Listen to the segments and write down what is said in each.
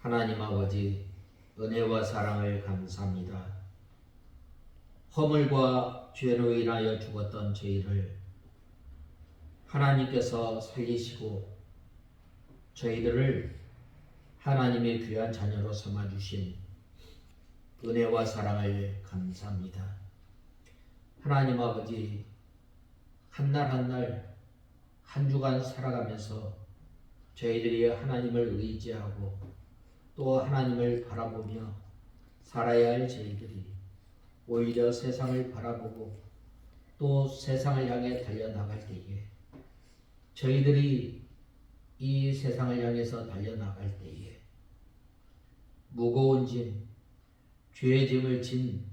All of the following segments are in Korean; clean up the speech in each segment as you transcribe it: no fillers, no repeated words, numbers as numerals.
하나님 아버지, 은혜와 사랑을 감사합니다. 허물과 죄로 인하여 죽었던 저희를 하나님께서 살리시고 저희들을 하나님의 귀한 자녀로 삼아주신 은혜와 사랑을 감사합니다. 하나님 아버지, 한 날 한 날 한 주간 살아가면서 저희들이 하나님을 의지하고 또 하나님을 바라보며 살아야 할 저희들이 오히려 세상을 바라보고 또 세상을 향해 달려나갈 때에 저희들이 이 세상을 향해서 달려나갈 때에 무거운 짐, 죄의 짐을 진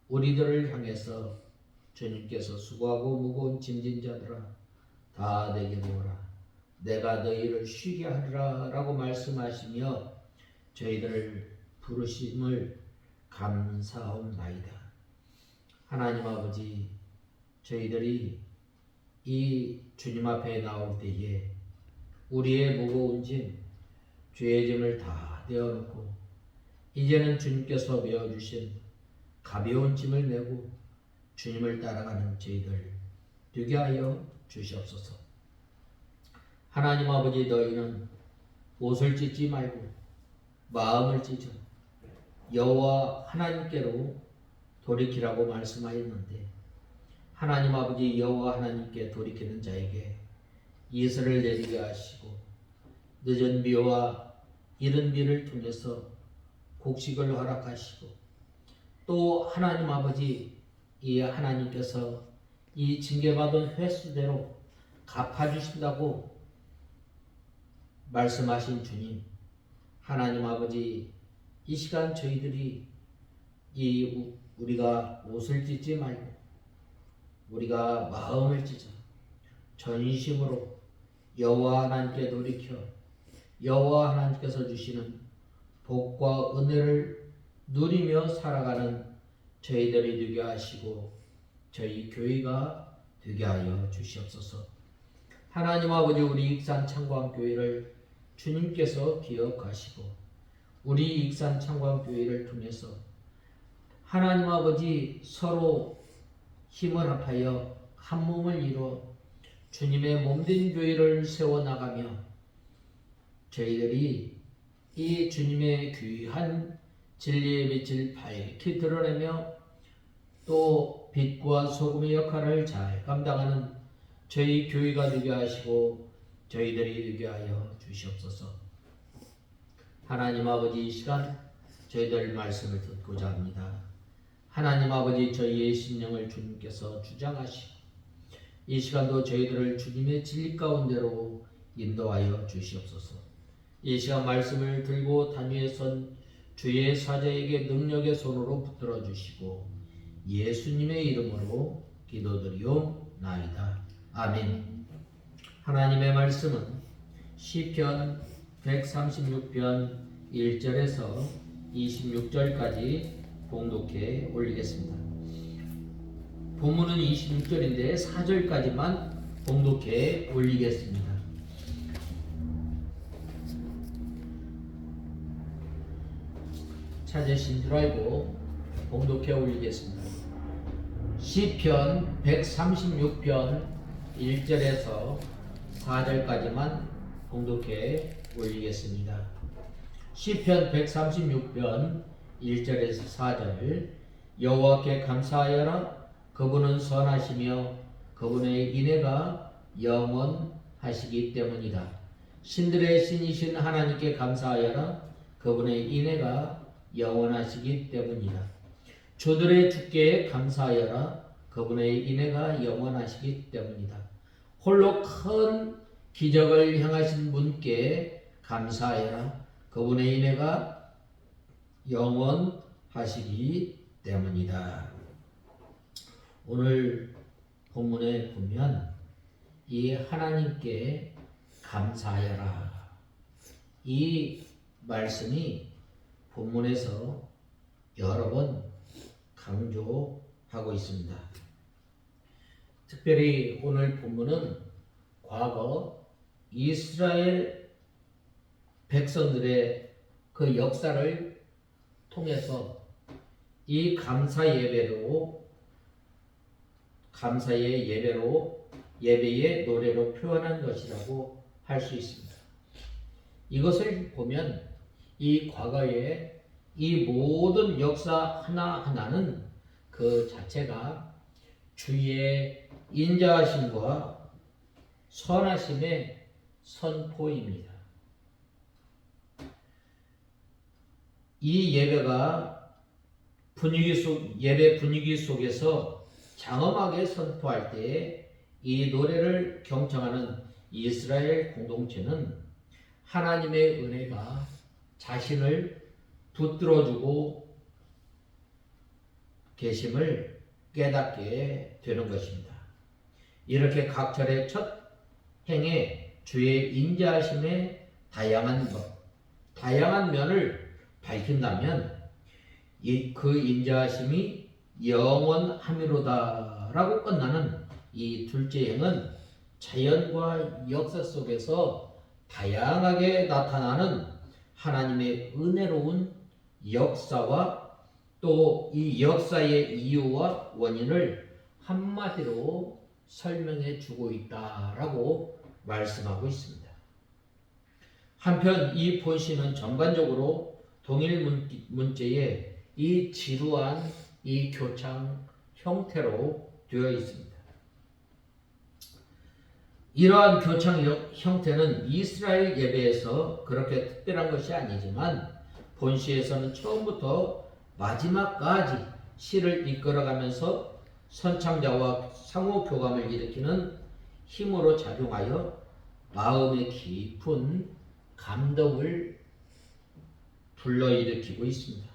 우리들을 향해서 주님께서 수고하고 무거운 짐진 자들아 다 내게로 오라, 내가 너희를 쉬게 하리라 라고 말씀하시며 저희들을 부르심을 감사하옵나이다. 하나님 아버지, 저희들이 이 주님 앞에 나올 때에 우리의 무거운 짐, 죄의 짐을 다 내어놓고 이제는 주님께서 메어주신 가벼운 짐을 메고 주님을 따라가는 저희들 되게 하여 주시옵소서. 하나님 아버지, 너희는 옷을 찢지 말고 마음을 찢어 여호와 하나님께로 돌이키라고 말씀하였는데, 하나님 아버지, 여호와 하나님께 돌이키는 자에게 이슬을 내리게 하시고 늦은 비와 이른 비를 통해서 곡식을 허락하시고 또 하나님 아버지, 이 하나님께서 이 징계받은 횟수대로 갚아주신다고 말씀하신 주님, 하나님 아버지, 이 시간 저희들이 우리가 옷을 찢지 말고 우리가 마음을 찢어 전심으로 여호와 하나님께 돌이켜 여호와 하나님께서 주시는 복과 은혜를 누리며 살아가는 저희들이 되게 하시고 저희 교회가 되게 하여 주시옵소서. 하나님 아버지, 우리 익산 창광교회를 주님께서 기억하시고 우리 익산 창광교회를 통해서 하나님 아버지, 서로 힘을 합하여 한 몸을 이루어 주님의 몸된 교회를 세워나가며 저희들이 이 주님의 귀한 진리의 빛을 밝히 드러내며 또 빛과 소금의 역할을 잘 감당하는 저희 교회가 되게 하시고 저희들이 되게 하여 주시옵소서. 하나님 아버지, 이 시간 저희들 말씀을 듣고자 합니다. 하나님 아버지, 저희의 심령을 주님께서 주장하시고 이 시간도 저희들을 주님의 진리 가운데로 인도하여 주시옵소서. 이 시간 말씀을 들고 단위에 선 주의 사자에게 능력의 손으로 붙들어 주시고 예수님의 이름으로 기도드리옵나이다. 아멘. 하나님의 말씀은 시편 136편 1절에서 26절까지 봉독해 올리겠습니다. 본문은 26절인데 4절까지만 봉독해 올리겠습니다. 찾으신 줄 알고 봉독해 올리겠습니다. 시편 136편 1절에서 4절까지만 봉독해 올리겠습니다. 시편 136편 1절에서 4절. 여호와께 감사하여라. 그분은 선하시며 그분의 인애가 영원하시기 때문이다. 신들의 신이신 하나님께 감사하여라. 그분의 인애가 영원하시기 때문이다. 주들의 주께 감사하여라. 그분의 인애가 영원하시기 때문이다. 홀로 큰 기적을 행하신 분께 감사하여라. 그분의 인애가 영원하시기 때문이다. 오늘 본문에 보면 이 하나님께 감사하여라, 이 말씀이 본문에서 여러 번 강조하고 있습니다. 특별히 오늘 본문은 과거 이스라엘 백성들의 그 역사를 통해서 이 감사의 예배의 노래로 표현한 것이라고 할 수 있습니다. 이것을 보면 이 과거의 이 모든 역사 하나하나는 그 자체가 주의 인자하심과 선하심의 선포입니다. 이 예배 분위기 속에서 장엄하게 선포할 때에 이 노래를 경청하는 이스라엘 공동체는 하나님의 은혜가 자신을 붙들어주고 계심을 깨닫게 되는 것입니다. 이렇게 각 절의 첫 행에 주의 인자하심의 다양한 면을 밝힌다면 그 인자하심이 영원함이로다라고 끝나는 이 둘째 행은 자연과 역사 속에서 다양하게 나타나는 하나님의 은혜로운 역사와 또 이 역사의 이유와 원인을 한마디로 설명해 주고 있다라고 말씀하고 있습니다. 한편 이 본시는 전반적으로 동일 문제의 이 지루한 이 교창 형태로 되어 있습니다. 이러한 교창 형태는 이스라엘 예배에서 그렇게 특별한 것이 아니지만 본시에서는 처음부터 마지막까지 시를 이끌어가면서 선창자와 상호 교감을 일으키는 힘으로 작용하여 마음의 깊은 감동을 불러일으키고 있습니다.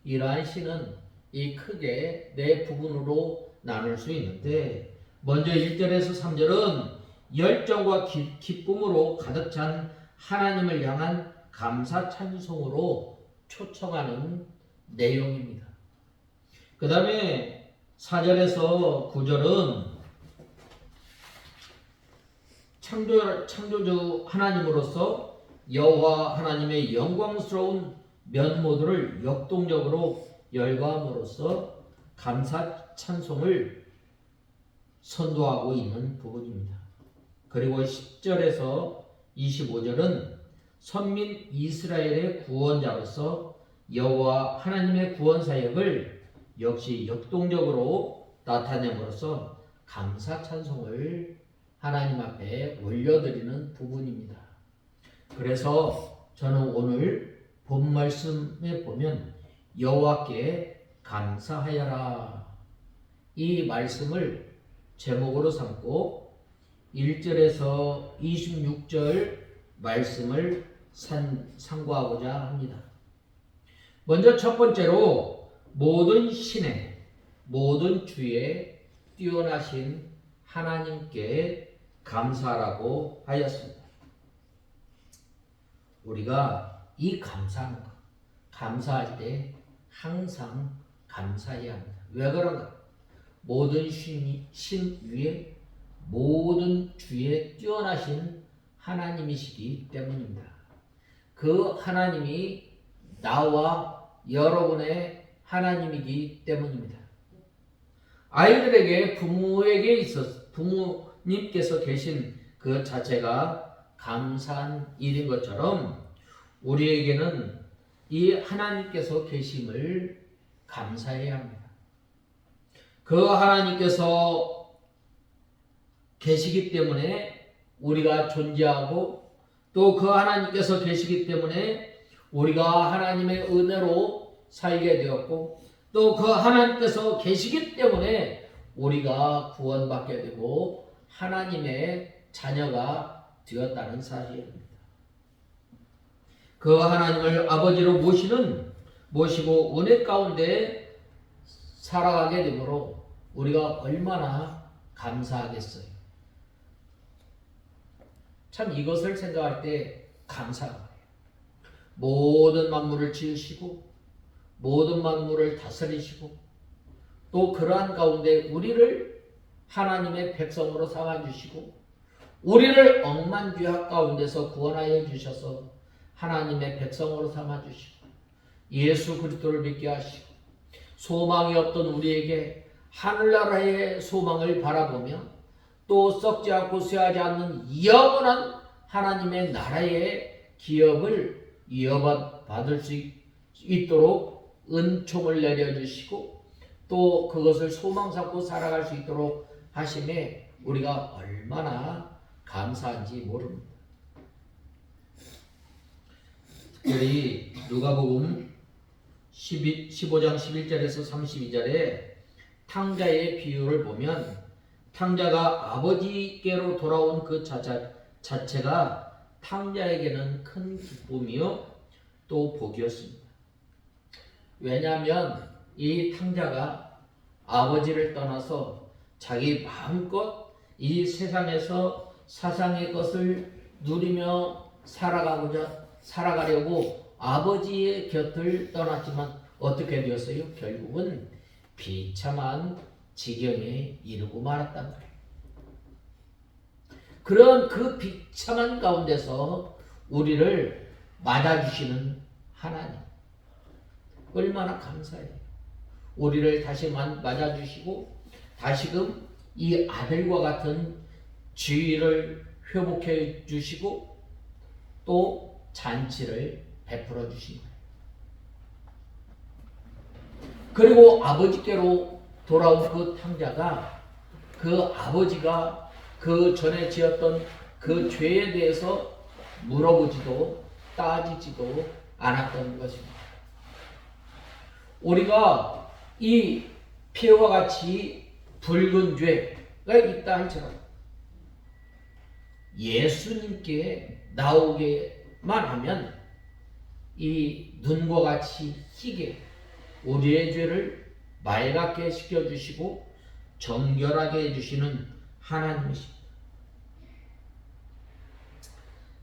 이러한 시는 이 크게 네 부분으로 나눌 수 있는데, 먼저 1절에서 3절은 열정과 기쁨으로 가득 찬 하나님을 향한 감사 찬송으로 초청하는 내용입니다. 그 다음에 4절에서 9절은 창조주 하나님으로서 여호와 하나님의 영광스러운 면모들을 역동적으로 열거함으로써 감사 찬송을 선도하고 있는 부분입니다. 그리고 10절에서 25절은 선민 이스라엘의 구원자로서 여호와 하나님의 구원 사역을 역시 역동적으로 나타냄으로써 감사 찬송을 하나님 앞에 올려드리는 부분입니다. 그래서 저는 오늘 본 말씀에 보면 여호와께 감사하여라, 이 말씀을 제목으로 삼고 1절에서 26절 말씀을 상고하고자 합니다. 먼저 첫 번째로 모든 신의 모든 주의 뛰어나신 하나님께 감사라고 하였습니다. 우리가 이 감사하는 것, 감사할 때 항상 감사해야 합니다. 왜 그런가? 모든 신 위에 모든 주의 뛰어나신 하나님이시기 때문입니다. 그 하나님이 나와 여러분의 하나님이기 때문입니다. 아이들에게 부모님께서 계신 그 자체가 감사한 일인 것처럼 우리에게는 이 하나님께서 계심을 감사해야 합니다. 그 하나님께서 계시기 때문에 우리가 존재하고, 또 그 하나님께서 계시기 때문에 우리가 하나님의 은혜로 살게 되었고, 또 그 하나님께서 계시기 때문에 우리가 구원받게 되고 하나님의 자녀가 되었다는 사실입니다. 그 하나님을 아버지로 모시고 은혜 가운데 살아가게 되므로 우리가 얼마나 감사하겠어요. 참 이것을 생각할 때 감사한 거예요. 모든 만물을 지으시고 모든 만물을 다스리시고 또 그러한 가운데 우리를 하나님의 백성으로 삼아주시고 우리를 억만죄악 가운데서 구원하여 주셔서 하나님의 백성으로 삼아주시고 예수 그리스도를 믿게 하시고 소망이 없던 우리에게 하늘나라의 소망을 바라보며 또 썩지 않고 쇠하지 않는 영원한 하나님의 나라의 기업을 이어받을 수 있도록 은총을 내려주시고 또 그것을 소망 삼고 살아갈 수 있도록 하심에 우리가 얼마나 감사한지 모릅니다. 특별히 누가복음 15장 11절에서 32절에 탕자의 비유를 보면 탕자가 아버지께로 돌아온 그 자체가 탕자에게는 큰 기쁨이요 또 복이었습니다. 왜냐하면 이 탕자가 아버지를 떠나서 자기 마음껏 이 세상에서 사상의 것을 누리며 살아가려고 아버지의 곁을 떠났지만 어떻게 되었어요? 결국은 비참한 지경에 이르고 말았단 말이에요. 그런 그 비참한 가운데서 우리를 맞아주시는 하나님 얼마나 감사해요. 우리를 다시 맞아주시고 다시금 이 아들과 같은 지위를 회복해 주시고 또 잔치를 베풀어 주신 거예요. 그리고 아버지께로 돌아온 그 탕자가 그 아버지가 그 전에 지었던 그 죄에 대해서 물어보지도 따지지도 않았던 것입니다. 우리가 이 피해와 같이 붉은 죄가 있다 할지라도 예수님께 나오게만 하면 이 눈과 같이 희게 우리의 죄를 맑게 시켜주시고 정결하게 해주시는 하나님이십니다.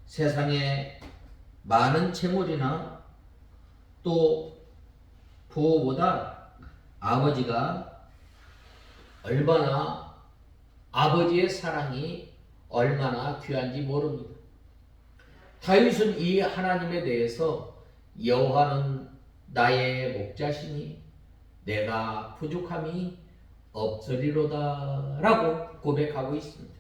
세상에 많은 재물이나 또 부호보다 아버지가 얼마나 아버지의 사랑이 얼마나 귀한지 모릅니다. 다윗은 이 하나님에 대해서 여호와는 나의 목자시니 내가 부족함이 없으리로다 라고 고백하고 있습니다.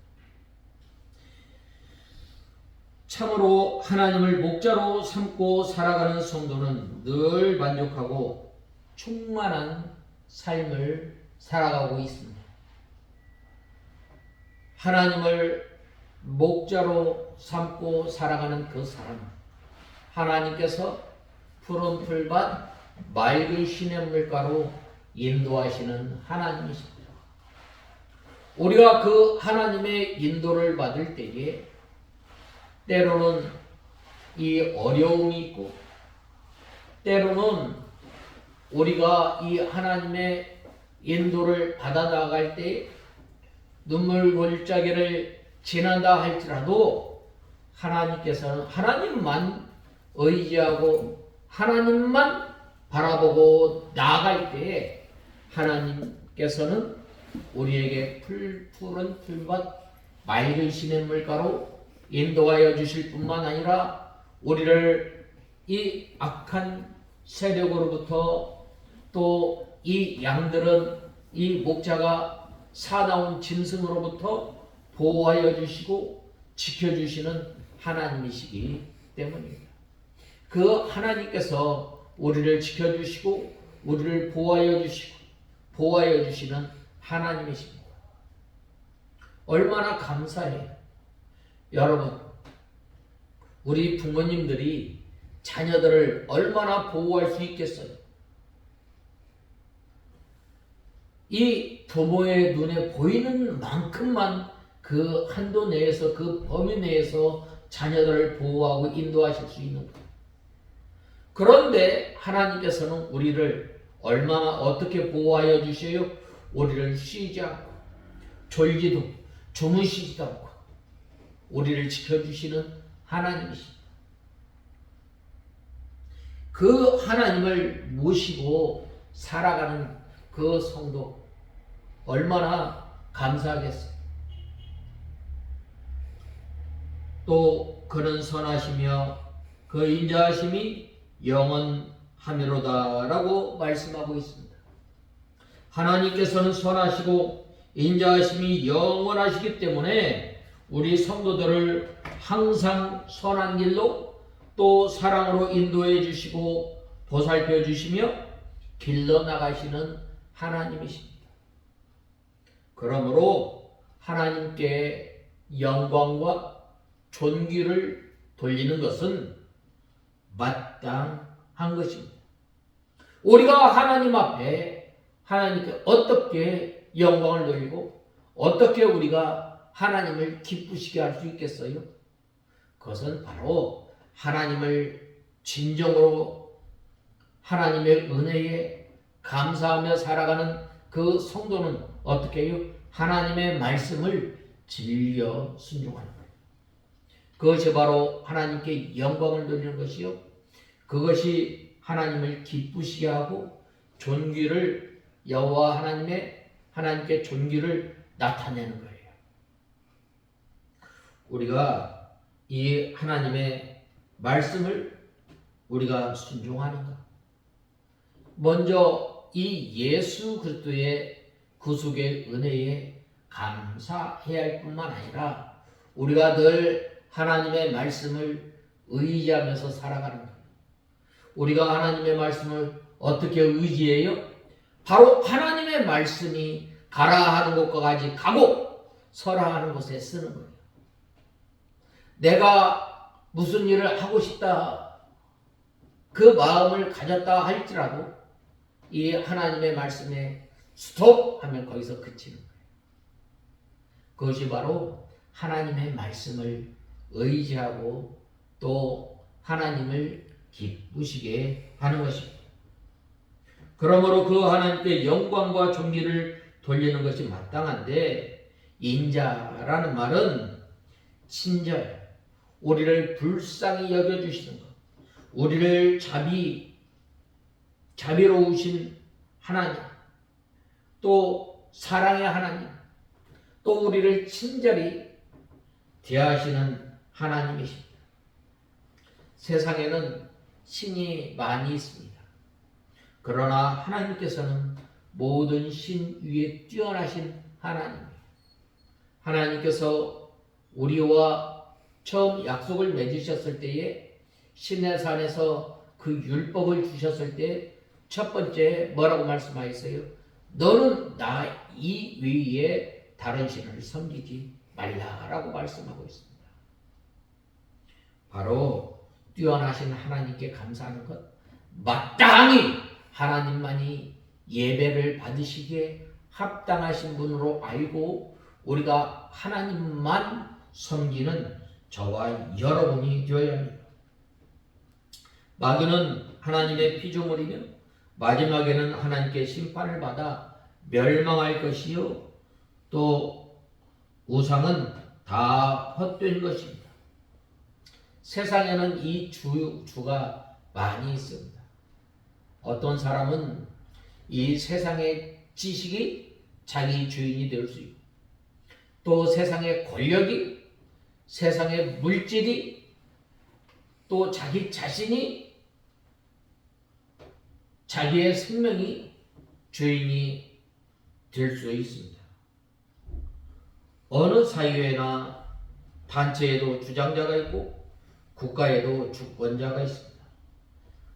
참으로 하나님을 목자로 삼고 살아가는 성도는 늘 만족하고 충만한 삶을 살아가고 있습니다. 하나님을 목자로 삼고 살아가는 그 사람, 하나님께서 푸른 풀밭 맑은 시냇물가로 인도하시는 하나님이십니다. 우리가 그 하나님의 인도를 받을 때에 때로는 이 어려움이 있고 때로는 우리가 이 하나님의 인도를 받아 나갈 때 눈물 골짜기를 지난다 할지라도 하나님께서는 하나님만 의지하고 하나님만 바라보고 나아갈 때에 하나님께서는 우리에게 푸른 풀밭 맑은 시냇물가로 인도하여 주실 뿐만 아니라 우리를 이 악한 세력으로부터 또 이 양들은 이 목자가 사나운 짐승으로부터 보호하여 주시고 지켜주시는 하나님이시기 때문입니다. 그 하나님께서 우리를 지켜주시고 우리를 보호하여 주시는 하나님이십니다. 얼마나 감사해요. 여러분, 우리 부모님들이 자녀들을 얼마나 보호할 수 있겠어요? 이 부모의 눈에 보이는 만큼만 그 한도 내에서 그 범위 내에서 자녀들을 보호하고 인도하실 수 있는 거예요. 그런데 하나님께서는 우리를 얼마나 어떻게 보호하여 주셔요? 우리를 쉬지 않고 졸지도 주무시지도 않고 우리를 지켜주시는 하나님이십니다. 그 하나님을 모시고 살아가는 그 성도 얼마나 감사하겠어요. 또 그는 선하시며 그 인자하심이 영원하미로다라고 말씀하고 있습니다. 하나님께서는 선하시고 인자하심이 영원하시기 때문에 우리 성도들을 항상 선한 길로 또 사랑으로 인도해 주시고 보살펴 주시며 길러 나가시는 하나님이십니다. 그러므로 하나님께 영광과 존귀를 돌리는 것은 마땅한 것입니다. 우리가 하나님 앞에 하나님께 어떻게 영광을 돌리고 어떻게 우리가 하나님을 기쁘시게 할 수 있겠어요? 그것은 바로 하나님을 진정으로 하나님의 은혜에 감사하며 살아가는 그 성도는 어떻게 해요? 하나님의 말씀을 즐겨 순종하는 거예요. 그것이 바로 하나님께 영광을 돌리는 것이요. 그것이 하나님을 기쁘시게 하고 존귀를 여호와 하나님께 존귀를 나타내는 거예요. 우리가 이 하나님의 말씀을 우리가 순종하는가? 먼저 이 예수 그리스도의 구속의 은혜에 감사해야 할 뿐만 아니라 우리가 늘 하나님의 말씀을 의지하면서 살아가는 거예요. 우리가 하나님의 말씀을 어떻게 의지해요? 바로 하나님의 말씀이 가라 하는 곳까지 가고 서라 하는 곳에 쓰는 거예요. 내가 무슨 일을 하고 싶다 그 마음을 가졌다 할지라도 이 하나님의 말씀에 스톱 하면 거기서 그치는 거예요. 그것이 바로 하나님의 말씀을 의지하고 또 하나님을 기쁘시게 하는 것입니다. 그러므로 그 하나님께 영광과 존귀를 돌리는 것이 마땅한데 인자라는 말은 친절, 우리를 불쌍히 여겨주시는 것, 우리를 자비로우신 하나님, 또 사랑의 하나님, 또 우리를 친절히 대하시는 하나님이십니다. 세상에는 신이 많이 있습니다. 그러나 하나님께서는 모든 신 위에 뛰어나신 하나님이에요. 하나님께서 우리와 처음 약속을 맺으셨을 때에 시내산에서 그 율법을 주셨을 때 첫 번째 뭐라고 말씀하셨어요? 너는 나 이 외에 다른 신을 섬기지 말라라고 말씀하고 있습니다. 바로 뛰어나신 하나님께 감사하는 것, 마땅히 하나님만이 예배를 받으시기에 합당하신 분으로 알고 우리가 하나님만 섬기는 저와 여러분이 되어야 합니다. 마귀는 하나님의 피조물이며 마지막에는 하나님께 심판을 받아 멸망할 것이요 또 우상은 다 헛된 것입니다. 세상에는 이 주가 많이 있습니다. 어떤 사람은 이 세상의 지식이 자기 주인이 될 수 있고 또 세상의 권력이 세상의 물질이 또 자기 자신이 자기의 생명이 주인이 될 수 있습니다. 어느 사회나 단체에도 주장자가 있고 국가에도 주권자가 있습니다.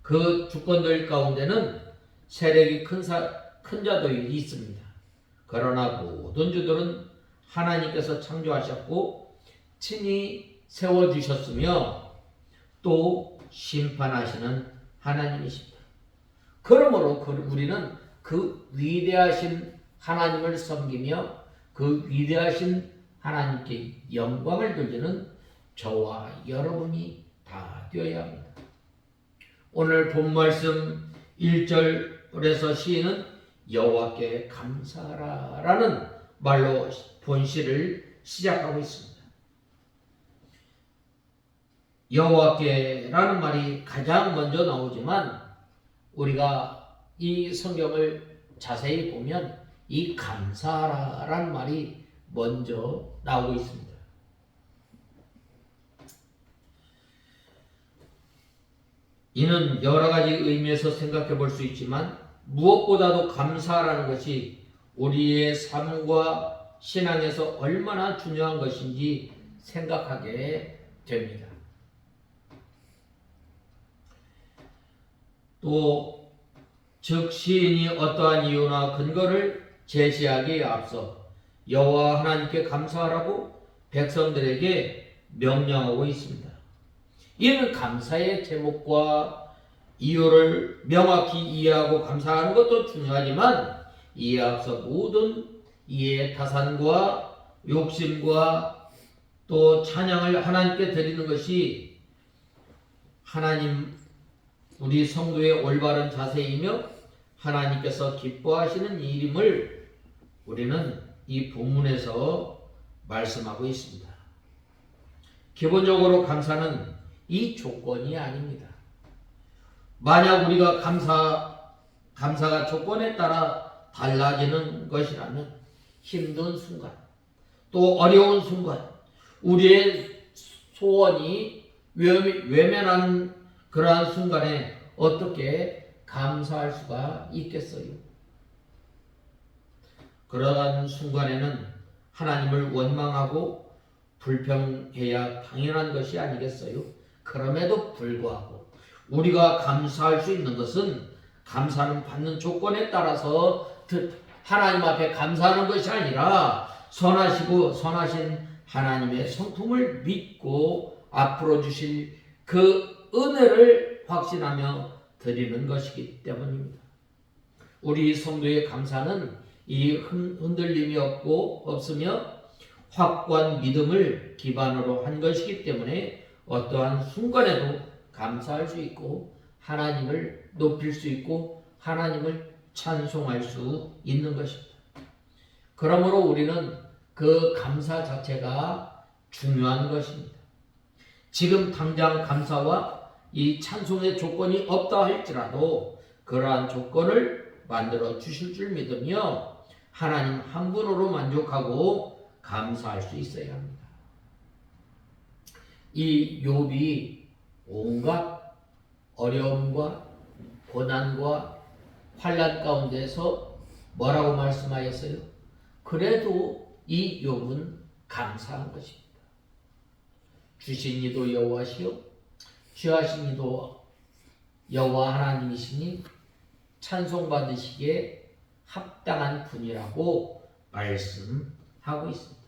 그 주권들 가운데는 세력이 큰 자들이 있습니다. 그러나 모든 주들은 하나님께서 창조하셨고 친히 세워주셨으며 또 심판하시는 하나님이십니다. 그러므로 우리는 그 위대하신 하나님을 섬기며 그 위대하신 하나님께 영광을 돌리는 저와 여러분이 다 되어야 합니다. 오늘 본 말씀 1절에서 시인은 여호와께 감사하라 라는 말로 본시를 시작하고 있습니다. 여호와께 라는 말이 가장 먼저 나오지만 우리가 이 성경을 자세히 보면 이 감사하라 라는 말이 먼저 나오고 있습니다. 이는 여러 가지 의미에서 생각해 볼 수 있지만 무엇보다도 감사라는 것이 우리의 삶과 신앙에서 얼마나 중요한 것인지 생각하게 됩니다. 또 즉 시인이 어떠한 이유나 근거를 제시하기에 앞서 여호와 하나님께 감사하라고 백성들에게 명령하고 있습니다. 이는 감사의 제목과 이유를 명확히 이해하고 감사하는 것도 중요하지만 이에 앞서 모든 이해의 타산과 욕심과 또 찬양을 하나님께 드리는 것이 하나님 우리 성도의 올바른 자세이며 하나님께서 기뻐하시는 일임을 우리는 이 본문에서 말씀하고 있습니다. 기본적으로 감사는 이 조건이 아닙니다. 만약 우리가 감사가 조건에 따라 달라지는 것이라면 힘든 순간, 또 어려운 순간, 우리의 소원이 외면하는 그러한 순간에 어떻게 감사할 수가 있겠어요? 그러한 순간에는 하나님을 원망하고 불평해야 당연한 것이 아니겠어요? 그럼에도 불구하고 우리가 감사할 수 있는 것은 감사는 받는 조건에 따라서 하나님 앞에 감사하는 것이 아니라 선하신 하나님의 성품을 믿고 앞으로 주실 그 은혜를 확신하며 드리는 것이기 때문입니다. 우리 성도의 감사는 이 흔들림이 없으며 확고한 믿음을 기반으로 한 것이기 때문에 어떠한 순간에도 감사할 수 있고 하나님을 높일 수 있고 하나님을 찬송할 수 있는 것입니다. 그러므로 우리는 그 감사 자체가 중요한 것입니다. 지금 당장 감사와 이 찬송의 조건이 없다 할지라도 그러한 조건을 만들어 주실 줄 믿으며 하나님 한 분으로 만족하고 감사할 수 있어야 합니다. 이 욥이 온갖 어려움과 고난과 환난 가운데서 뭐라고 말씀하였어요? 그래도 이 욥은 감사한 것입니다. 주신 이도 여호와시요 취하신 이도 여호와 하나님이시니 찬송받으시기에 합당한 분이라고 말씀하고 있습니다.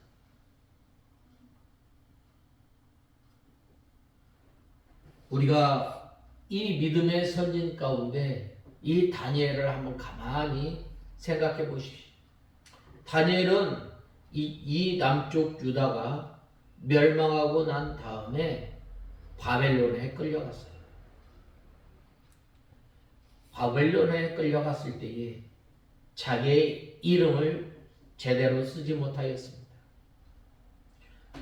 우리가 이 믿음의 선진 가운데 이 다니엘을 한번 가만히 생각해 보십시오. 다니엘은 이 남쪽 유다가 멸망하고 난 다음에 바벨론에 끌려갔어요. 바벨론에 끌려갔을 때에 자기의 이름을 제대로 쓰지 못하였습니다.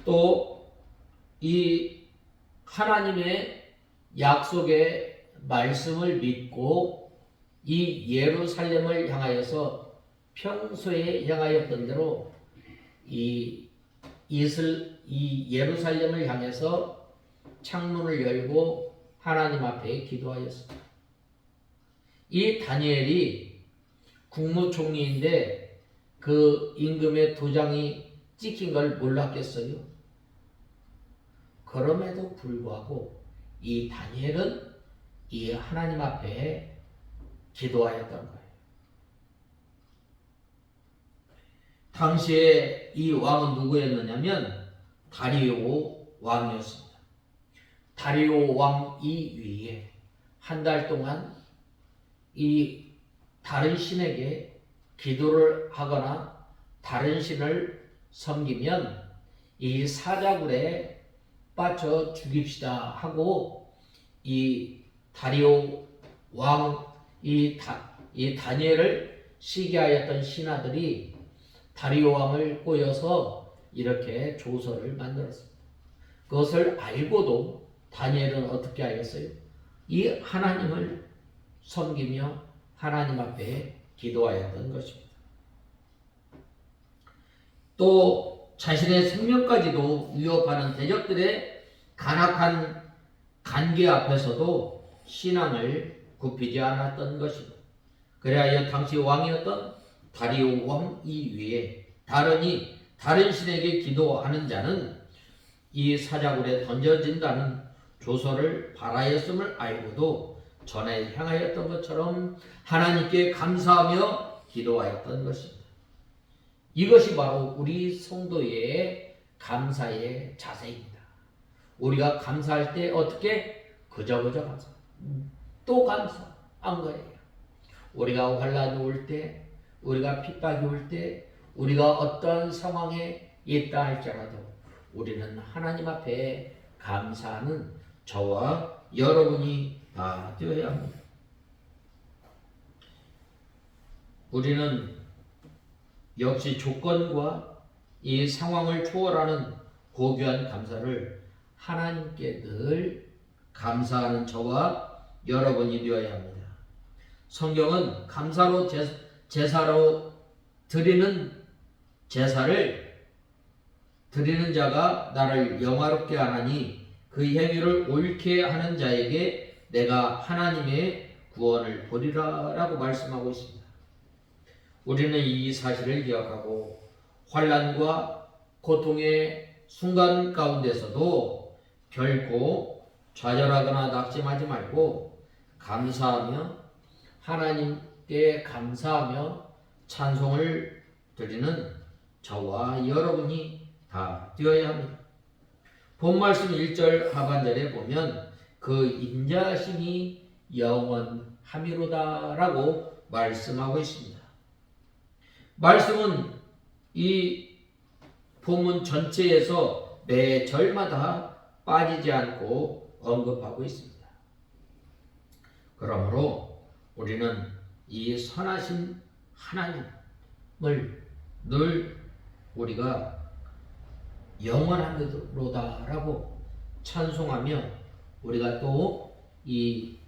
또 이 하나님의 약속의 말씀을 믿고 이 예루살렘을 향하여서 평소에 향하였던 대로 이 예루살렘을 향해서 창문을 열고 하나님 앞에 기도하였습니다. 이 다니엘이 국무총리인데 그 임금의 도장이 찍힌 걸 몰랐겠어요? 그럼에도 불구하고 이 다니엘은 이 하나님 앞에 기도하였던 거예요. 당시에 이 왕은 누구였느냐면 다리오 왕이었습니다. 다리오 왕 이위에 한 달 동안 이 다른 신에게 기도를 하거나 다른 신을 섬기면 이 사자굴에 빠져 죽입시다 하고 이 다리오 왕 이 다니엘을 시기하였던 신하들이 다리오 왕을 꼬여서 이렇게 조서를 만들었습니다. 그것을 알고도 다니엘은 어떻게 하였어요? 이 하나님을 섬기며 하나님 앞에 기도하였던 것입니다. 또 자신의 생명까지도 위협하는 대적들의 간악한 관계 앞에서도 신앙을 굽히지 않았던 것입니다. 그래야 당시 왕이었던 다리오 왕 이외에 다른 신에게 기도하는 자는 이 사자굴에 던져진다는 조서를 발하였음을 알고도 전에 향하였던 것처럼 하나님께 감사하며 기도하였던 것입니다. 이것이 바로 우리 성도의 감사의 자세입니다. 우리가 감사할 때 어떻게? 그저 감사. 또 감사한 거예요. 우리가 환난이 올 때, 우리가 핍박이 올 때, 우리가 어떤 상황에 있다 할지라도 우리는 하나님 앞에 감사하는 저와 여러분이 다 되어야 합니다. 우리는 역시 조건과 이 상황을 초월하는 고귀한 감사를 하나님께 늘 감사하는 저와 여러분이 되어야 합니다. 성경은 감사로 제사로 드리는 제사를 드리는 자가 나를 영화롭게 하나니 그 행위를 옳게 하는 자에게 내가 하나님의 구원을 보리라 라고 말씀하고 있습니다. 우리는 이 사실을 기억하고 환난과 고통의 순간 가운데서도 결코 좌절하거나 낙심하지 말고 감사하며 하나님께 감사하며 찬송을 드리는 저와 여러분이 다 되어야 합니다. 본 말씀 1절 하반절에 보면 그 인자하심이 영원함이로다 라고 말씀하고 있습니다. 말씀은 이 본문 전체에서 매 절마다 빠지지 않고 언급하고 있습니다. 그러므로 우리는 이 선하신 하나님을 늘 우리가 영원함이로다 라고 찬송하며 우리가 또 이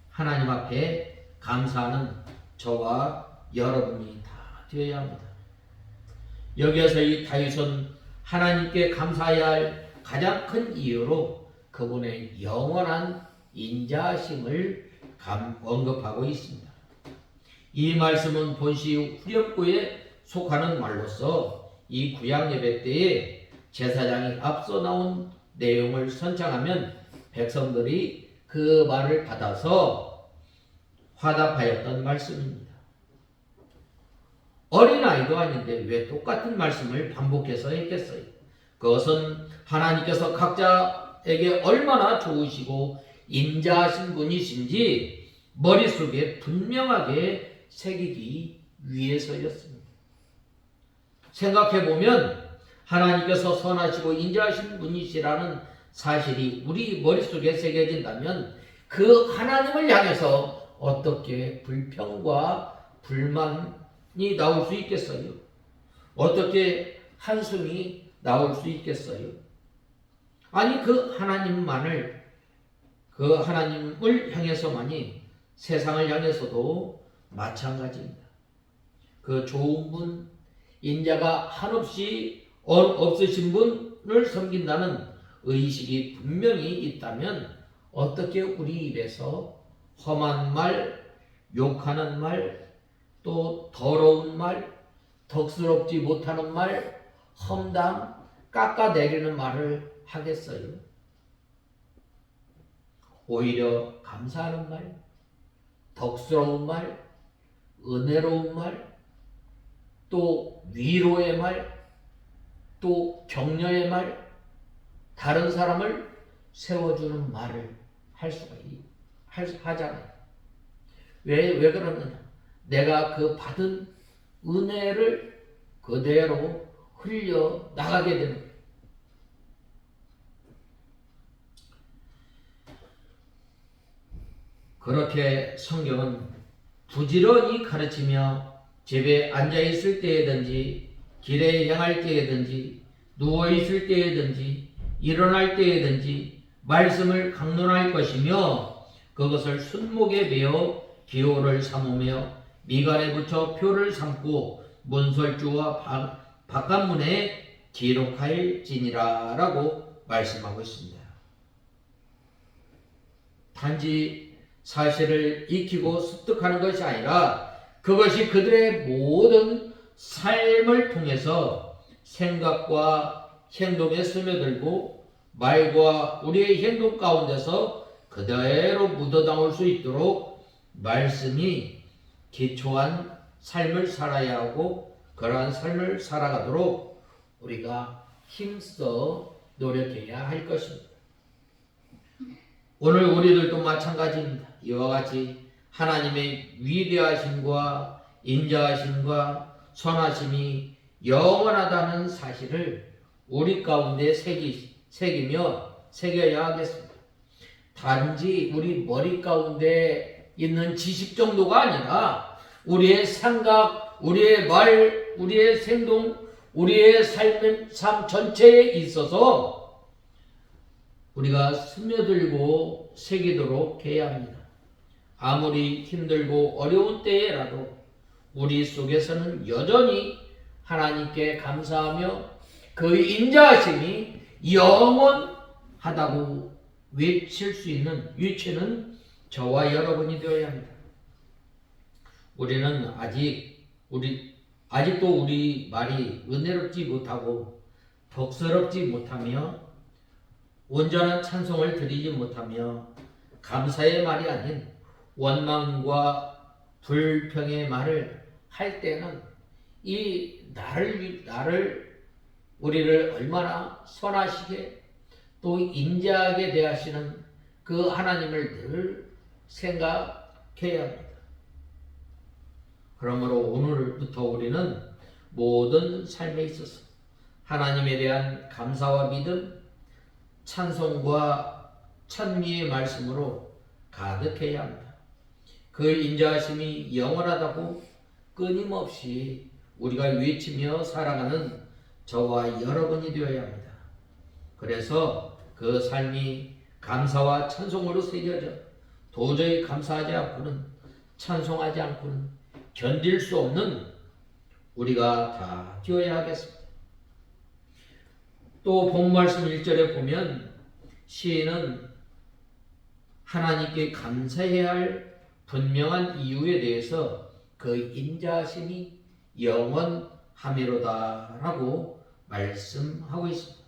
하나님 앞에 감사하는 저와 여러분이 다 되어야 합니다. 여기에서 이 다윗은 하나님께 감사해야 할 가장 큰 이유로 그분의 영원한 인자하심을 언급하고 있습니다. 이 말씀은 본시 후렴구에 속하는 말로서 이 구약 예배 때에 제사장이 앞서 나온 내용을 선창하면 백성들이 그 말을 받아서 화답하였던 말씀입니다. 어린아이도 아닌데 왜 똑같은 말씀을 반복해서 했겠어요? 그것은 하나님께서 각자에게 얼마나 좋으시고 인자하신 분이신지 머릿속에 분명하게 새기기 위해서였습니다. 생각해보면 하나님께서 선하시고 인자하신 분이시라는 사실이 우리 머릿속에 새겨진다면 그 하나님을 향해서 어떻게 불평과 불만이 나올 수 있겠어요? 어떻게 한숨이 나올 수 있겠어요? 아니 그 하나님을 향해서만이 세상을 향해서도 마찬가지입니다. 그 좋은 분, 인자가 한없이 없으신 분을 섬긴다는 의식이 분명히 있다면 어떻게 우리 입에서 험한 말, 욕하는 말, 또 더러운 말, 덕스럽지 못하는 말, 험담, 깎아내리는 말을 하겠어요? 오히려 감사하는 말, 덕스러운 말, 은혜로운 말, 또 위로의 말, 또 격려의 말, 다른 사람을 세워주는 말을 하잖아요. 왜 그러느냐? 내가 그 받은 은혜를 그대로 흘려 나가게 되는 거예요. 그렇게 성경은 부지런히 가르치며 집에 앉아있을 때에든지 길에 향할 때에든지 누워있을 때에든지 일어날 때에든지 말씀을 강론할 것이며 그것을 손목에 매어 기호를 삼으며 미간에 붙여 표를 삼고 문설주와 바깥문에 기록할지니라 라고 말씀하고 있습니다. 단지 사실을 익히고 습득하는 것이 아니라 그것이 그들의 모든 삶을 통해서 생각과 행동에 스며들고 말과 우리의 행동 가운데서 그대로 묻어나올 수 있도록 말씀이 기초한 삶을 살아야 하고 그러한 삶을 살아가도록 우리가 힘써 노력해야 할 것입니다. 오늘 우리들도 마찬가지입니다. 이와 같이 하나님의 위대하심과 인자하심과 선하심이 영원하다는 사실을 우리 가운데 새겨야 하겠습니다. 단지 우리 머리 가운데 있는 지식 정도가 아니라 우리의 생각, 우리의 말, 우리의 행동, 우리의 삶 전체에 있어서 우리가 스며들고 새기도록 해야 합니다. 아무리 힘들고 어려운 때라도 우리 속에서는 여전히 하나님께 감사하며 그 인자하심이 영원하다고 외칠 수 있는 위치는 저와 여러분이 되어야 합니다. 우리는 아직도 우리 말이 은혜롭지 못하고 덕스럽지 못하며 온전한 찬송을 드리지 못하며 감사의 말이 아닌 원망과 불평의 말을 할 때는 이 우리를 얼마나 선하시게 또 인자하게 대하시는 그 하나님을 늘 생각해야 합니다. 그러므로 오늘부터 우리는 모든 삶에 있어서 하나님에 대한 감사와 믿음, 찬송과 찬미의 말씀으로 가득해야 합니다. 그 인자하심이 영원하다고 끊임없이 우리가 외치며 살아가는 저와 여러분이 되어야 합니다. 그래서 그 삶이 감사와 찬송으로 새겨져 도저히 감사하지 않고는 찬송하지 않고는 견딜 수 없는 우리가 다 되어야 하겠습니다. 또 본말씀 1절에 보면 시인은 하나님께 감사해야 할 분명한 이유에 대해서 그 인자하심이 영원하미로다라고 말씀하고 있습니다.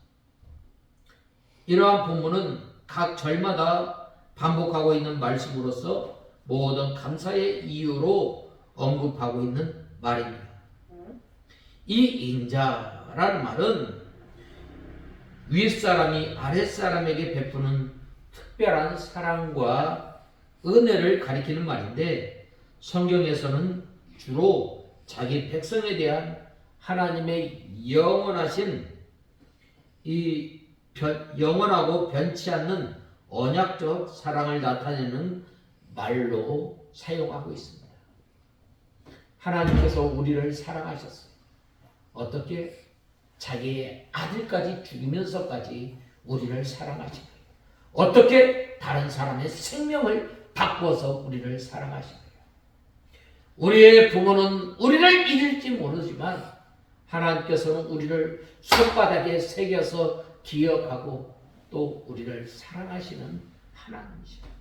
이러한 본문은 각 절마다 반복하고 있는 말씀으로서 모든 감사의 이유로 언급하고 있는 말입니다. 이 인자라는 말은 윗사람이 아랫사람에게 베푸는 특별한 사랑과 은혜를 가리키는 말인데 성경에서는 주로 자기 백성에 대한 하나님의 영원하고 변치 않는 언약적 사랑을 나타내는 말로 사용하고 있습니다. 하나님께서 우리를 사랑하셨어요. 어떻게? 자기의 아들까지 죽이면서까지 우리를 사랑하신 거예요. 어떻게? 다른 사람의 생명을 바꿔서 우리를 사랑하신 거예요. 우리의 부모는 우리를 잊을지 모르지만 하나님께서는 우리를 손바닥에 새겨서 기억하고 또 우리를 사랑하시는 하나님이십니다.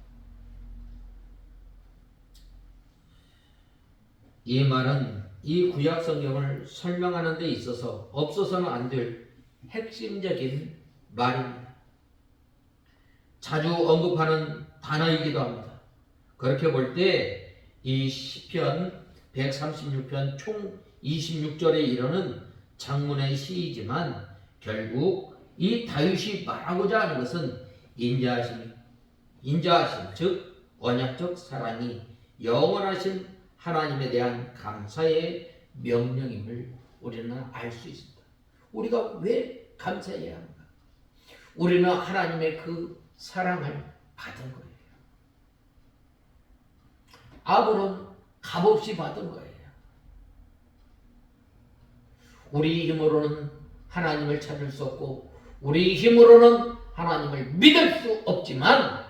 이 말은 이 구약 성경을 설명하는 데 있어서 없어서는 안 될 핵심적인 말입니다. 자주 언급하는 단어이기도 합니다. 그렇게 볼 때 이 시편 136편 총 26절에 이르는 장문의 시이지만 결국 이 다윗이 말하고자 하는 것은 인자하심, 즉 언약적 사랑이 영원하신 하나님에 대한 감사의 명령임을 우리는 알 수 있습니다. 우리가 왜 감사해야 하는가? 우리는 하나님의 그 사랑을 받은 거예요. 아브는 값없이 받은 거예요. 우리 힘으로는 하나님을 찾을 수 없고 우리 힘으로는 하나님을 믿을 수 없지만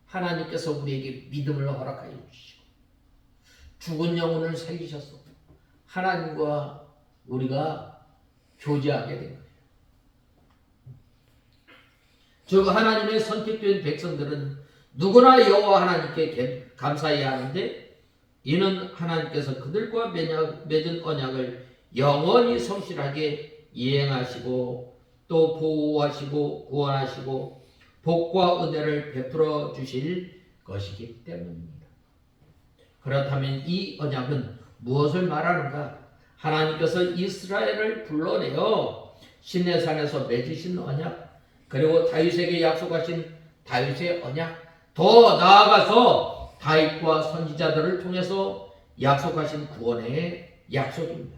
하나님께서 우리에게 믿음을 허락하여 주시고 죽은 영혼을 살리셔서 하나님과 우리가 교제하게 된 거예요. 즉 하나님의 선택된 백성들은 누구나 여호와 하나님께 감사해야 하는데 이는 하나님께서 그들과 맺은 언약을 영원히 성실하게 이행하시고 또 보호하시고 구원하시고 복과 은혜를 베풀어 주실 것이기 때문입니다. 그렇다면 이 언약은 무엇을 말하는가? 하나님께서 이스라엘을 불러내어 시내산에서 맺으신 언약, 그리고 다윗에게 약속하신 다윗의 언약, 더 나아가서 다윗과 선지자들을 통해서 약속하신 구원의 약속입니다.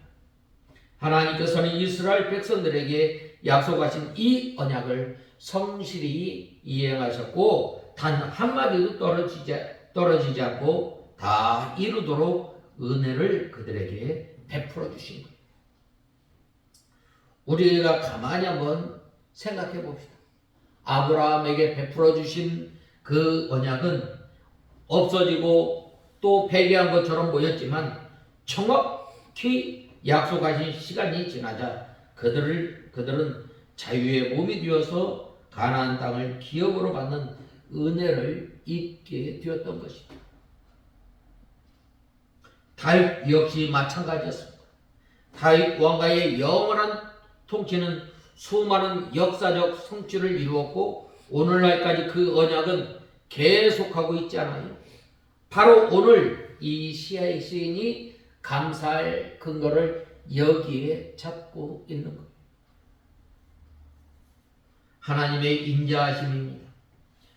하나님께서는 이스라엘 백성들에게 약속하신 이 언약을 성실히 이행하셨고 단 한마디도 떨어지지 않고 다 이루도록 은혜를 그들에게 베풀어 주신 거예요. 우리가 가만히 한번 생각해 봅시다. 아브라함에게 베풀어 주신 그 언약은 없어지고 또 폐기한 것처럼 보였지만 정확히 약속하신 시간이 지나자 그들은 자유의 몸이 되어서 가나안 땅을 기업으로 받는 은혜를 입게 되었던 것입니다. 다윗 역시 마찬가지였습니다. 다윗 왕가의 영원한 통치는 수많은 역사적 성취를 이루었고 오늘날까지 그 언약은 계속하고 있지 않아요. 바로 오늘 이 시인이 감사할 근거를 여기에 찾고 있는 거예요. 하나님의 인자하심입니다.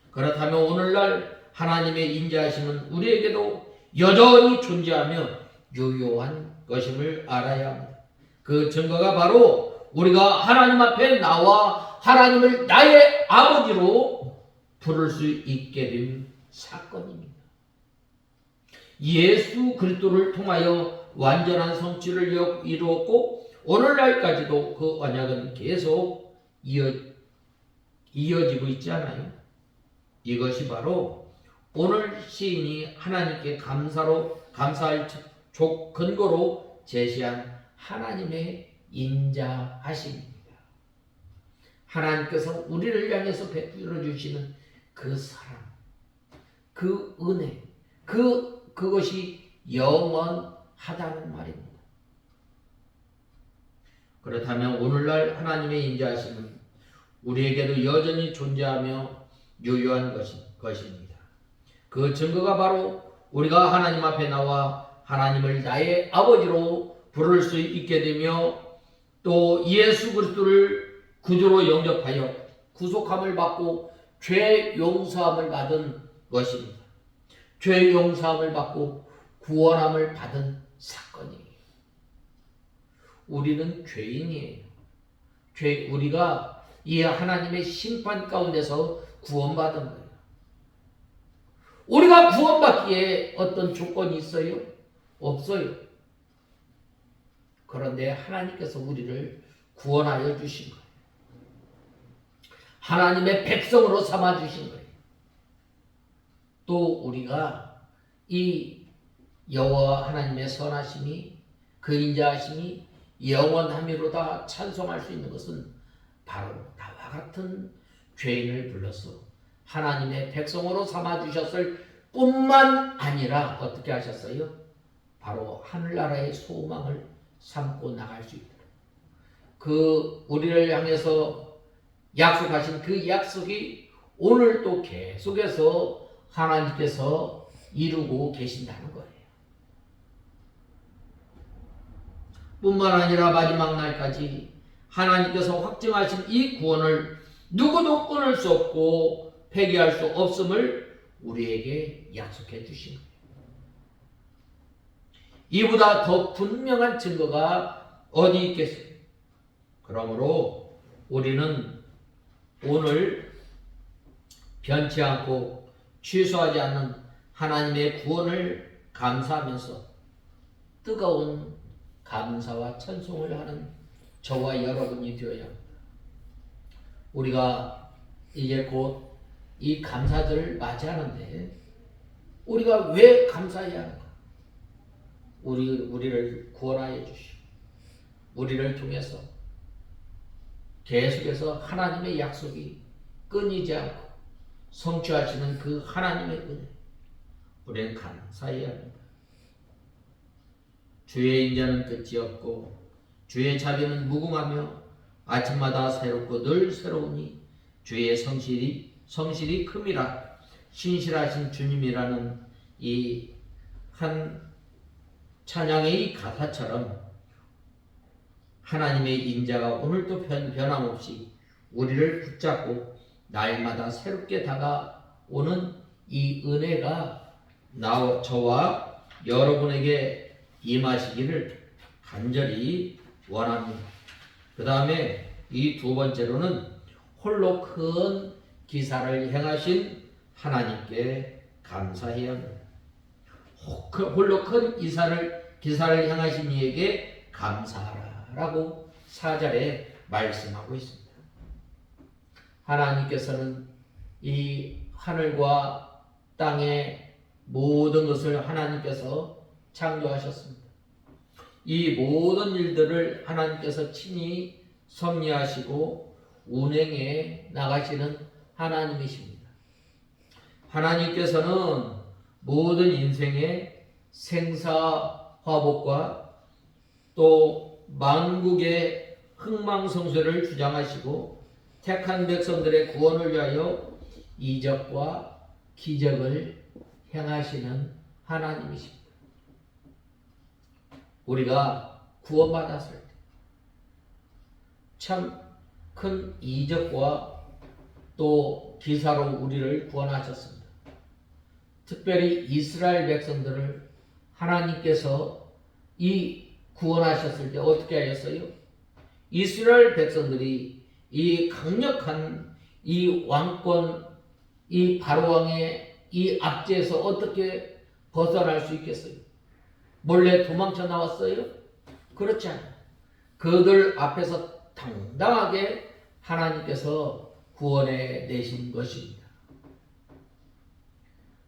그렇다면 오늘날 하나님의 인자하심은 우리에게도 여전히 존재하며 유효한 것임을 알아야 합니다. 그 증거가 바로 우리가 하나님 앞에 나와 하나님을 나의 아버지로 부를 수 있게 된 사건입니다. 예수 그리스도를 통하여 완전한 성취를 이루었고 오늘날까지도 그 언약은 계속 이어지고 있지 않아요? 이것이 바로 오늘 시인이 하나님께 감사할 근거로 제시한 하나님의 인자하심입니다. 하나님께서 우리를 향해서 베풀어 주시는 그 사랑, 그 은혜, 그것이 영원하다는 말입니다. 그렇다면 오늘날 하나님의 인자하심은 우리에게도 여전히 존재하며 유효한 것입니다. 그 증거가 바로 우리가 하나님 앞에 나와 하나님을 나의 아버지로 부를 수 있게 되며 또 예수 그리스도를 구주로 영접하여 구속함을 받고 죄 용서함을 받은 것입니다. 죄 용서함을 받고 구원함을 받은 사건이에요. 우리는 죄인이에요. 우리가 이 하나님의 심판 가운데서 구원받은 거예요. 우리가 구원받기에 어떤 조건이 있어요? 없어요. 그런데 하나님께서 우리를 구원하여 주신 거예요. 하나님의 백성으로 삼아 주신 거예요. 또 우리가 이 여호와 하나님의 선하심이 그 인자하심이 영원함이로다 찬송할 수 있는 것은 바로 나와 같은 죄인을 불러서 하나님의 백성으로 삼아 주셨을 뿐만 아니라 어떻게 하셨어요? 바로 하늘나라의 소망을 삼고 나갈 수 있도록 그 우리를 향해서 약속하신 그 약속이 오늘도 계속해서 하나님께서 이루고 계신다는 거예요. 뿐만 아니라 마지막 날까지 하나님께서 확증하신 이 구원을 누구도 끊을 수 없고 폐기할 수 없음을 우리에게 약속해 주신 거예요. 이보다 더 분명한 증거가 어디 있겠어요? 그러므로 우리는 오늘 변치 않고 취소하지 않는 하나님의 구원을 감사하면서 뜨거운 감사와 찬송을 하는 저와 여러분이 되어야 합니다. 우리가 이제 곧 이 감사절을 맞이하는데 우리가 왜 감사해야 하는가? 우리를 구원하여 주시고 우리를 통해서 계속해서 하나님의 약속이 끊이지 않고 성취하시는 그 하나님의 은혜, 우리는 감사해야 합니다. 주의 인자는 끝이 없고 주의 자비는 무궁하며 아침마다 새롭고 늘 새로우니 주의 성실이 큼이라. 신실하신 주님이라는 이 한 찬양의 이 가사처럼 하나님의 인자가 오늘도 변함없이 우리를 붙잡고 날마다 새롭게 다가오는 이 은혜가 저와 여러분에게 임하시기를 간절히 원합니다. 그 다음에 이 두 번째로는 홀로 큰 기사를 행하신 하나님께 감사해야 합니다. 홀로 큰 기사를 행하신 이에게 감사하라라고 4절에 말씀하고 있습니다. 하나님께서는 이 하늘과 땅의 모든 것을 하나님께서 창조하셨습니다. 이 모든 일들을 하나님께서 친히 섭리하시고 운행해 나가시는 하나님이십니다. 하나님께서는 모든 인생의 생사화복과 또 만국의 흥망성쇠를 주장하시고 택한 백성들의 구원을 위하여 이적과 기적을 행하시는 하나님이십니다. 우리가 구원받았을 때 참 큰 이적과 또 기사로 우리를 구원하셨습니다. 특별히 이스라엘 백성들을 하나님께서 이 구원하셨을 때 어떻게 하셨어요? 이스라엘 백성들이 이 강력한 이 왕권, 이 바로왕의 이 압제에서 어떻게 벗어날 수 있겠어요? 몰래 도망쳐 나왔어요? 그렇지 않아요. 그들 앞에서 당당하게 하나님께서 구원해 내신 것입니다.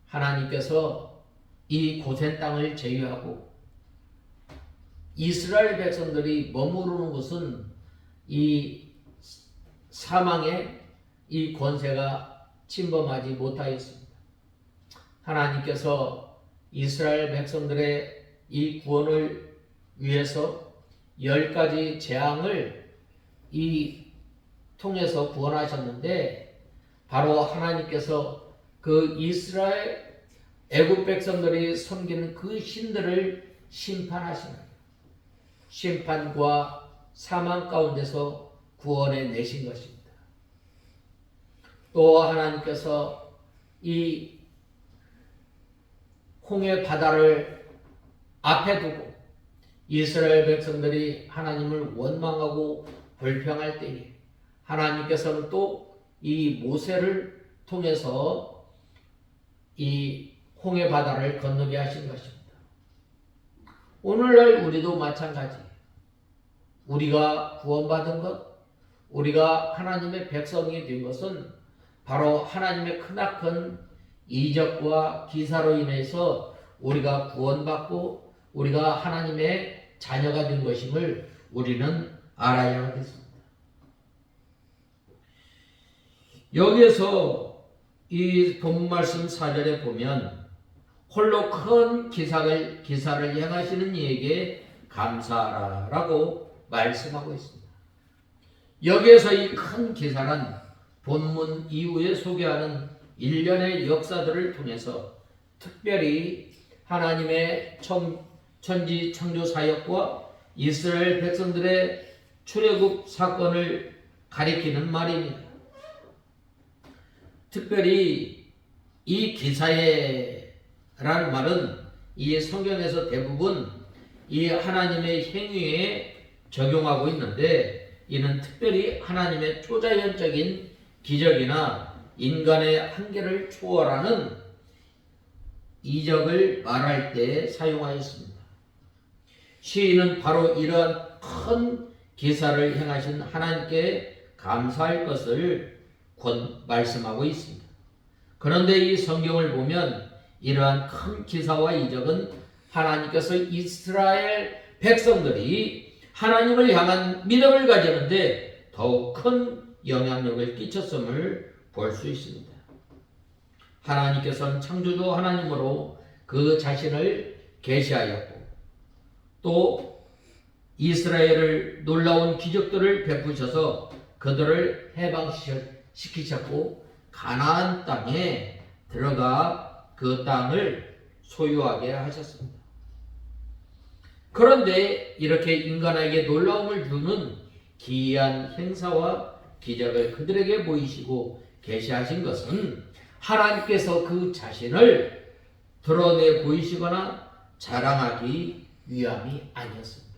하나님께서 이 고센 땅을 제외하고 이스라엘 백성들이 머무르는 곳은 이 사망의 이 권세가 침범하지 못하였습니다. 하나님께서 이스라엘 백성들의 이 구원을 위해서 10가지 재앙을 통해서 구원하셨는데 바로 하나님께서 그 이스라엘 애굽 백성들이 섬기는 그 신들을 심판하시는 심판과 사망 가운데서 구원해 내신 것입니다. 또 하나님께서 이 홍해 바다를 앞에 두고 이스라엘 백성들이 하나님을 원망하고 불평할 때에 하나님께서는 또 이 모세를 통해서 이 홍해 바다를 건너게 하신 것입니다. 오늘날 우리도 마찬가지예요. 우리가 구원받은 것, 우리가 하나님의 백성이 된 것은 바로 하나님의 크나큰 이적과 기사로 인해서 우리가 구원받고 우리가 하나님의 자녀가 된 것임을 우리는 알아야 하겠습니다. 여기에서 이 본문 말씀 4절에 보면 홀로 큰 기사를 행하시는 이에게 감사하라라고 말씀하고 있습니다. 여기에서 이 큰 기사는 본문 이후에 소개하는 일련의 역사들을 통해서 특별히 하나님의 천지 창조 사역과 이스라엘 백성들의 출애굽 사건을 가리키는 말입니다. 특별히 이 기사에라는 말은 이 성경에서 대부분 이 하나님의 행위에 적용하고 있는데 이는 특별히 하나님의 초자연적인 기적이나 인간의 한계를 초월하는 이적을 말할 때 사용하였습니다. 시인은 바로 이러한 큰 기사를 행하신 하나님께 감사할 것을 말씀하고 있습니다. 그런데 이 성경을 보면 이러한 큰 기사와 이적은 하나님께서 이스라엘 백성들이 하나님을 향한 믿음을 가지는데 더욱 큰 영향력을 끼쳤음을 볼 수 있습니다. 하나님께서는 창조주 하나님으로 그 자신을 계시하였고 또 이스라엘을 놀라운 기적들을 베푸셔서 그들을 해방시키셨고 가나안 땅에 들어가 그 땅을 소유하게 하셨습니다. 그런데 이렇게 인간에게 놀라움을 주는 기이한 행사와 기적을 그들에게 보이시고 계시하신 것은 하나님께서 그 자신을 드러내 보이시거나 자랑하기 위함이 아니었습니다.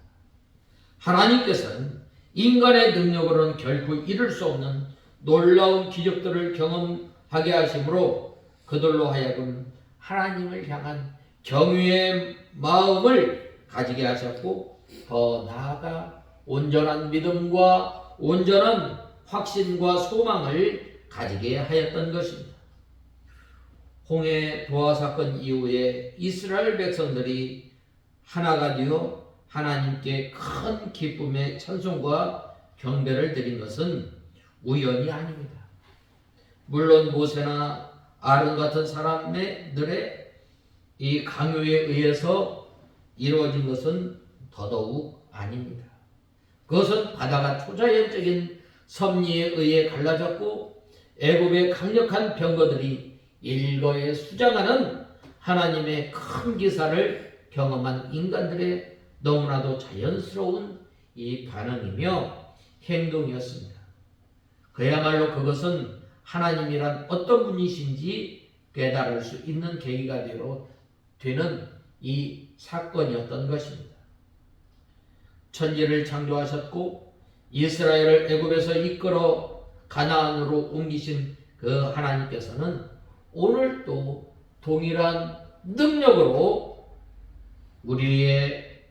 하나님께서는 인간의 능력으로는 결코 이룰 수 없는 놀라운 기적들을 경험하게 하심으로 그들로 하여금 하나님을 향한 경외의 마음을 가지게 하셨고 더 나아가 온전한 믿음과 온전한 확신과 소망을 가지게 하였던 것입니다. 홍해 도하 사건 이후에 이스라엘 백성들이 하나가 되어 하나님께 큰 기쁨의 찬송과 경배를 드린 것은 우연이 아닙니다. 물론 모세나 아론 같은 사람들의 이 강요에 의해서 이루어진 것은 더더욱 아닙니다. 그것은 바다가 초자연적인 섭리에 의해 갈라졌고 애굽의 강력한 병거들이 일거에 수장하는 하나님의 큰 기사를 경험한 인간들의 너무나도 자연스러운 이 반응이며 행동이었습니다. 그야말로 그것은 하나님이란 어떤 분이신지 깨달을 수 있는 계기가 되는 이 사건이었던 것입니다. 천지를 창조하셨고 이스라엘을 애굽에서 이끌어 가나안으로 옮기신 그 하나님께서는 오늘도 동일한 능력으로 우리의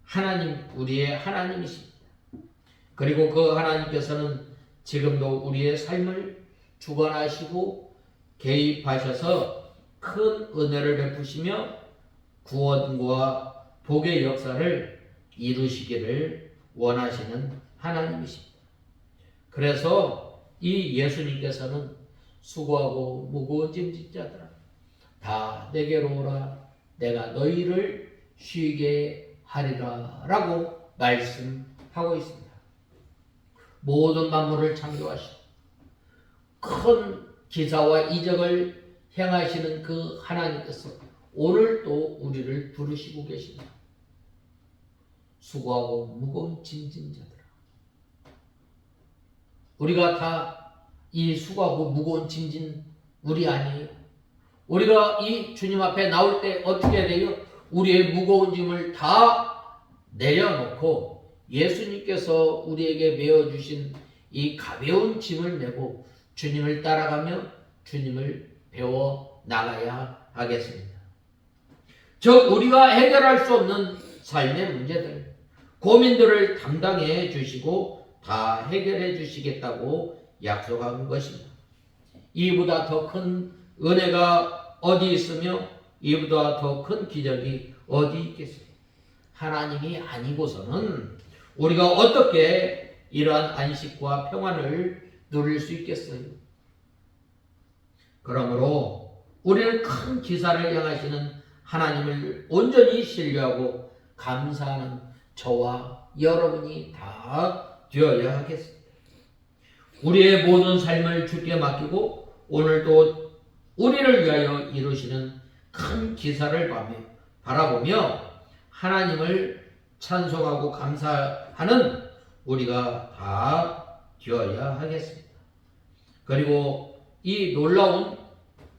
하나님이십니다. 그리고 그 하나님께서는 지금도 우리의 삶을 주관하시고 개입하셔서 큰 은혜를 베푸시며 구원과 복의 역사를 이루시기를 원하시는 하나님이십니다. 그래서 이 예수님께서는 수고하고 무거운 짐진 자들아 다 내게로 오라 내가 너희를 쉬게 하리라 라고 말씀하고 있습니다. 모든 만물을 창조하시고 큰 기사와 이적을 행하시는 그 하나님께서 오늘도 우리를 부르시고 계십니다. 수고하고 무거운 짐진 자들아. 우리가 다 이 수고하고 무거운 짐진 우리 아니에요? 우리가 이 주님 앞에 나올 때 어떻게 해야 돼요? 우리의 무거운 짐을 다 내려놓고 예수님께서 우리에게 메어주신 이 가벼운 짐을 메고 주님을 따라가며 주님을 배워 나가야 하겠습니다. 즉 우리가 해결할 수 없는 삶의 문제들, 고민들을 담당해 주시고 다 해결해 주시겠다고 약속한 것입니다. 이보다 더 큰 은혜가 어디 있으며 이보다 더 큰 기적이 어디 있겠어요? 하나님이 아니고서는 우리가 어떻게 이러한 안식과 평안을 누릴 수 있겠어요? 그러므로 우리는 큰 기사를 향하시는 하나님을 온전히 신뢰하고 감사하는 저와 여러분이 다 되어야 하겠습니다. 우리의 모든 삶을 주께 맡기고 오늘도 우리를 위하여 이루시는 큰 기사를 바라보며 하나님을 찬송하고 감사하는 우리가 다 되어야 하겠습니다. 그리고 이 놀라운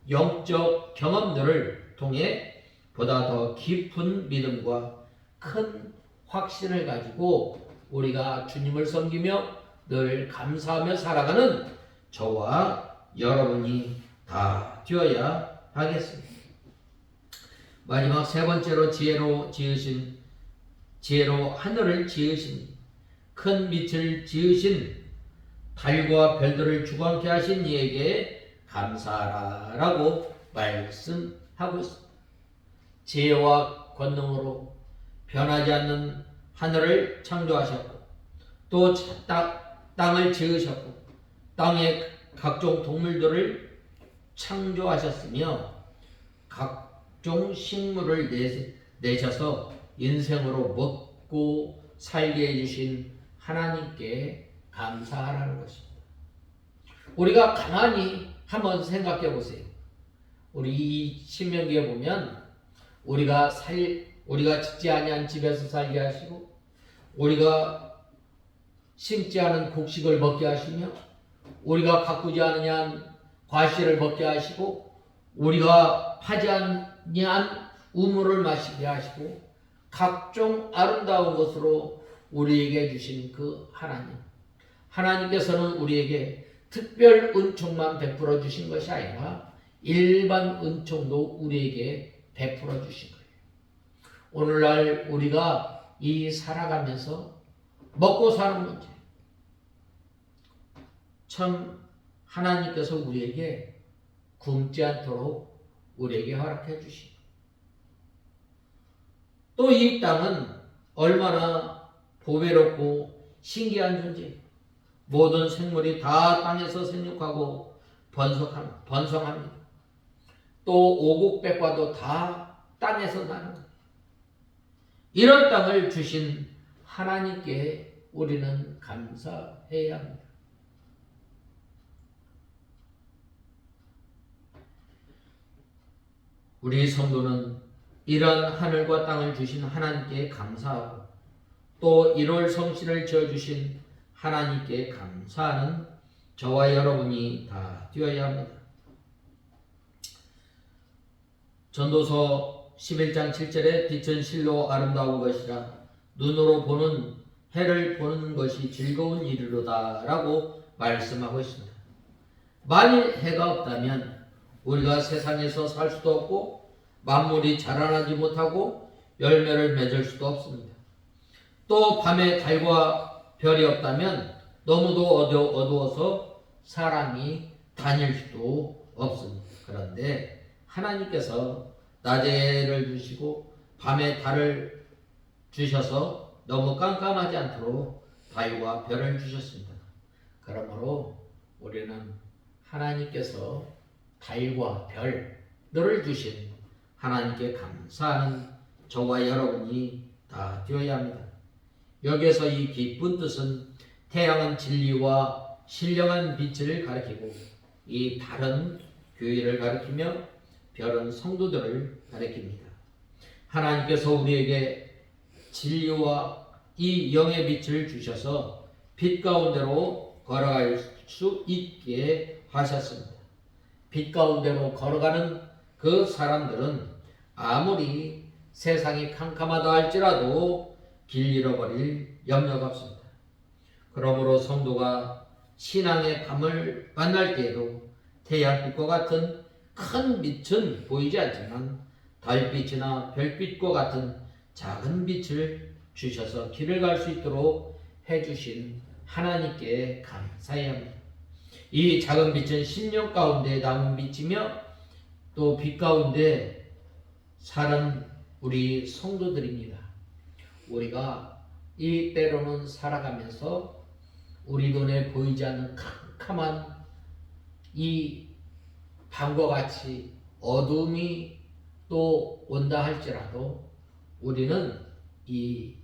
영적 경험들을 통해 보다 더 깊은 믿음과 큰 확신을 가지고 우리가 주님을 섬기며 늘 감사하며 살아가는 저와 여러분이 다 되어야 하겠습니다. 마지막 세 번째로 지혜로 하늘을 지으신 큰 빛을 지으신 달과 별들을 주관케 하신 이에게 감사하라라고 말씀하고 있습니다. 지혜와 권능으로 변하지 않는 하늘을 창조하셨고 또 땅을 지으셨고 땅의 각종 동물들을 창조하셨으며 각종 식물을 내셔서 인생으로 먹고 살게 해주신 하나님께 감사하라는 것입니다. 우리가 가만히 한번 생각해 보세요. 우리 이 신명기에 보면 우리가 짓지 아니한 집에서 살게 하시고, 우리가 심지 않은 곡식을 먹게 하시며, 우리가 가꾸지 않으한 과실을 먹게 하시고, 우리가 파지 아니한 우물을 마시게 하시고, 각종 아름다운 것으로 우리에게 주신 그 하나님께서는 우리에게 특별 은총만 베풀어 주신 것이 아니라 일반 은총도 우리에게 베풀어 주신 거예요. 오늘날 우리가 이 살아가면서 먹고 사는 문제, 참 하나님께서 우리에게 굶지 않도록 우리에게 허락해 주신, 또 이 땅은 얼마나 보배롭고 신기한 존재, 모든 생물이 다 땅에서 생육하고 번성합니다. 또 오곡백과도 다 땅에서 나는 거예요. 이런 땅을 주신 하나님께 우리는 감사해야 합니다. 우리 성도는 이런 하늘과 땅을 주신 하나님께 감사하고, 또 1월 성신을 지어주신 하나님께 감사하는 저와 여러분이 다 되어야 합니다. 전도서 11장 7절에 빛은 실로 아름다운 것이라 눈으로 보는 해를 보는 것이 즐거운 일이로다 라고 말씀하고 있습니다. 만일 해가 없다면 우리가 세상에서 살 수도 없고 만물이 자라나지 못하고 열매를 맺을 수도 없습니다. 또 밤에 달과 별이 없다면 너무도 어두워서 사람이 다닐 수도 없습니다. 그런데 하나님께서 낮에 해를 주시고 밤에 달을 주셔서 너무 깜깜하지 않도록 달과 별을 주셨습니다. 그러므로 우리는 하나님께서 달과 별들을 주신 하나님께 감사하는 저와 여러분이 다 되어야 합니다. 여기에서 이 깊은 뜻은 태양은 진리와 신령한 빛을 가리키고, 이 달은 교회를 가리키며 별은 성도들을 가리킵니다. 하나님께서 우리에게 진리와 이 영의 빛을 주셔서 빛 가운데로 걸어갈 수 있게 하셨습니다. 빛 가운데로 걸어가는 그 사람들은 아무리 세상이 캄캄하다 할지라도 길 잃어버릴 염려가 없습니다. 그러므로 성도가 신앙의 밤을 만날 때에도 태양빛과 같은 큰 빛은 보이지 않지만 달빛이나 별빛과 같은 작은 빛을 주셔서 길을 갈 수 있도록 해주신 하나님께 감사해야 합니다. 이 작은 빛은 심령 가운데 남은 빛이며 또 빛 가운데 사는 우리 성도들입니다. 우리가 이 때로는 살아가면서 우리 눈에 보이지 않는 캄캄한 이 밤과 같이 어둠이 또 온다 할지라도 우리는 이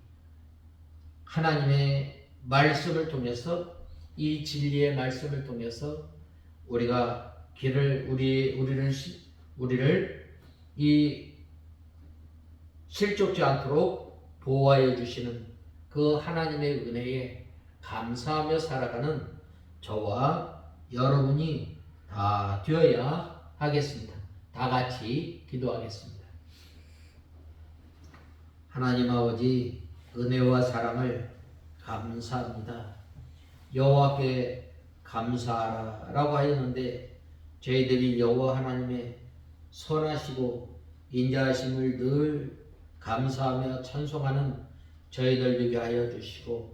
하나님의 말씀을 통해서, 이 진리의 말씀을 통해서 우리가 우리를 이 실족지 않도록 보호하여 주시는 그 하나님의 은혜에 감사하며 살아가는 저와 여러분이 다 되어야 하겠습니다. 다 같이 기도하겠습니다. 하나님 아버지, 은혜와 사랑을 감사합니다. 여호와께 감사하라라고 하였는데, 저희들이 여호와 하나님의 선하시고 인자하심을 늘 감사하며 찬송하는 저희들 되게 하여 주시고,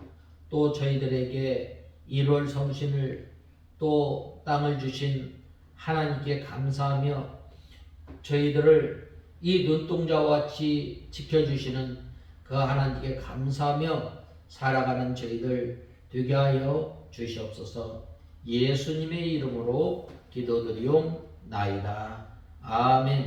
또 저희들에게 1월 성신을 또 땅을 주신 하나님께 감사하며 저희들을 이 눈동자와 같이 지켜주시는 그 하나님께 감사하며 살아가는 저희들 되게 하여 주시옵소서. 예수님의 이름으로 기도드리옵나이다. 기도하옵나이다. 아멘.